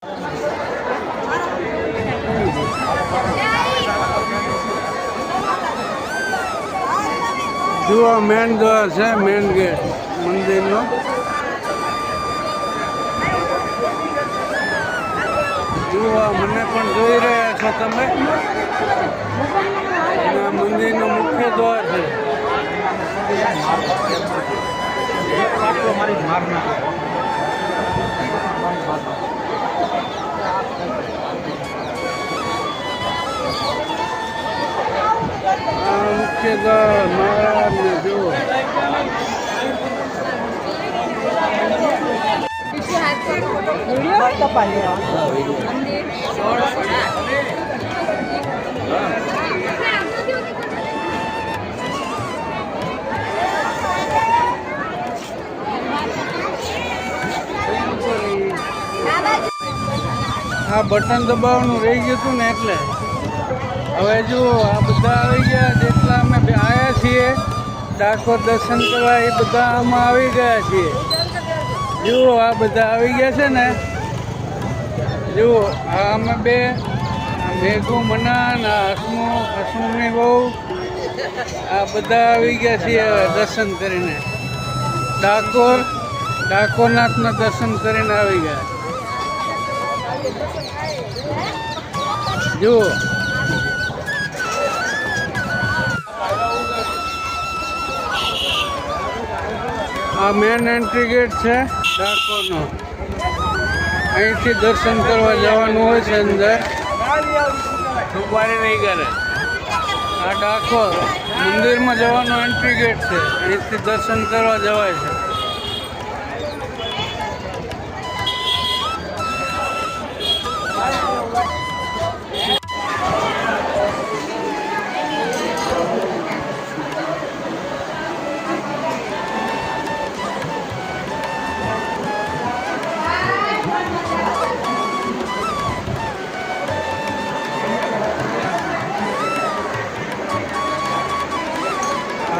જુઓ મેન દ્વાર છે, મેન ગેટ મંદિરનો. જુઓ મને પણ જોઈ રહ્યા છો તમે. મંદિરનો મુખ્ય દ્વાર છે. મુખ્ય દ્વાર મહારાજને જુઓ. આ બટન દબાવવાનું રહી ગયું હતું ને એટલે. હવે જુઓ આ બધા આવી ગયા. જેટલા અમે આવ્યા છીએ ડાકોર દર્શન કરવા એ બધા આમાં આવી ગયા છીએ. જુઓ આ બધા આવી ગયા છે ને. જુઓ આ અમે બે મેઘુ મનાન હસમુખની બહુ આ બધા આવી ગયા છીએ દર્શન કરીને. ડાકોરનાથના દર્શન કરીને આવી ગયા. જુઓ આ મેન એન્ટ્રી ગેટ છે ડાકોરનો. અહીંથી દર્શન કરવા જવાનું હોય છે અંદર. રૂપારી નહીં કરે. આ ડાકોર મંદિરમાં જવાનો એન્ટ્રી ગેટ છે. અહીંથી દર્શન કરવા જવાય છે.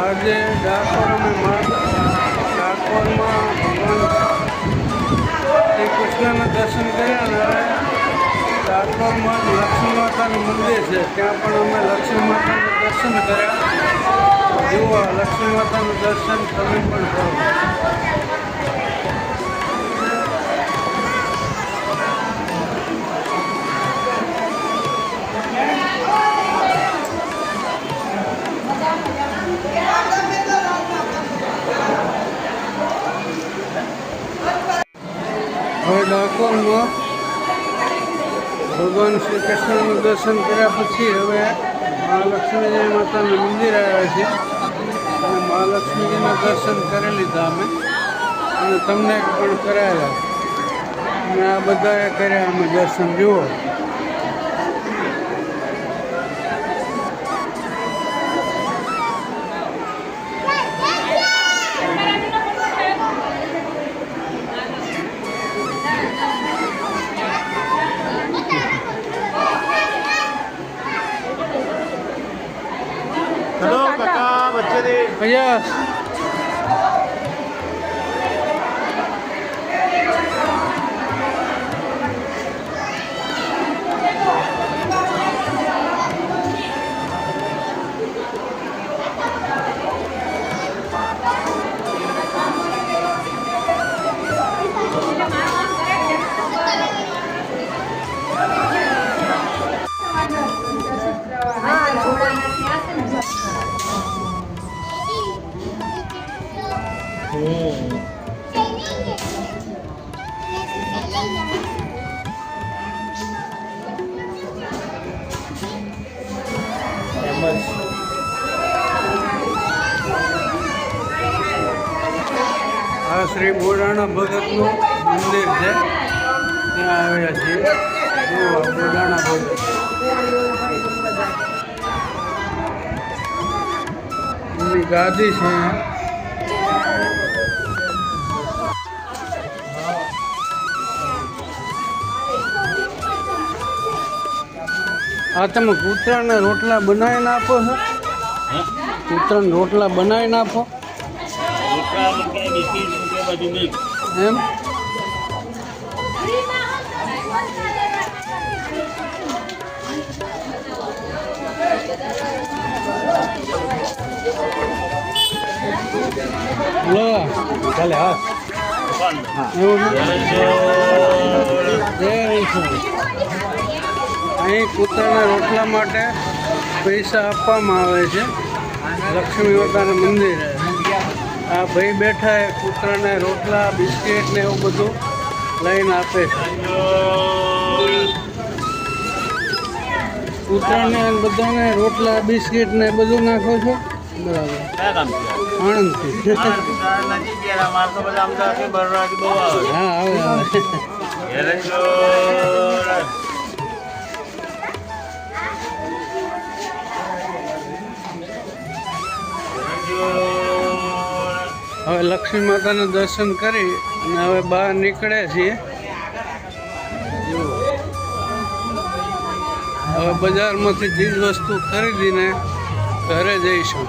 આજે ડાકોરમાં ભગવાન શ્રી કૃષ્ણના દર્શન કર્યા ને ડાકોરમાં લક્ષ્મી માતાનું મંદિર છે. ત્યાં પણ અમે લક્ષ્મી માતાનું દર્શન કર્યા. જુઓ લક્ષ્મી માતાનું દર્શન તમે પણ કરો. હવે ડાકોરમાં ભગવાન શ્રી કૃષ્ણનું દર્શન કર્યા પછી હવે મહાલક્ષ્મીજી માતાનું મંદિર આવ્યા છે. અને મહાલક્ષ્મીજીના દર્શન કરી લીધા અમે અને તમને પણ કરાવ્યા. અને આ બધાએ કર્યા અમે દર્શન. જુઓ Yes. આ શ્રી બોડાણા ભગતનું મંદિર છે. ત્યાં આવ્યા છીએ. જુઓ બોડાણા ભગત. એમની ગાદી છે. આ તમે કૂતરાને રોટલા બનાવીને આપો છો? કૂતરાને રોટલા બનાવીને આપો એમ? લો ચાલે હા એવું છે? જય વિષ્ણુ. અહીં કૂતરાના રોટલા માટે પૈસા આપવામાં આવે છે લક્ષ્મી માતાના મંદિરે. આ ભાઈ બેઠા એ કૂતરાને રોટલા બિસ્કિટ ને એવું બધું લઈને આપે છે. કૂતરાને બધાને રોટલા બિસ્કિટ ને બધું નાખો છો? બરાબર. આણંદથી. હા આવે આવે. હવે લક્ષ્મી માતાના દર્શન કરી અને હવે બહાર નીકળ્યા છીએ. હવે બજારમાંથી ચીજ વસ્તુ ખરીદીને ઘરે જઈશું.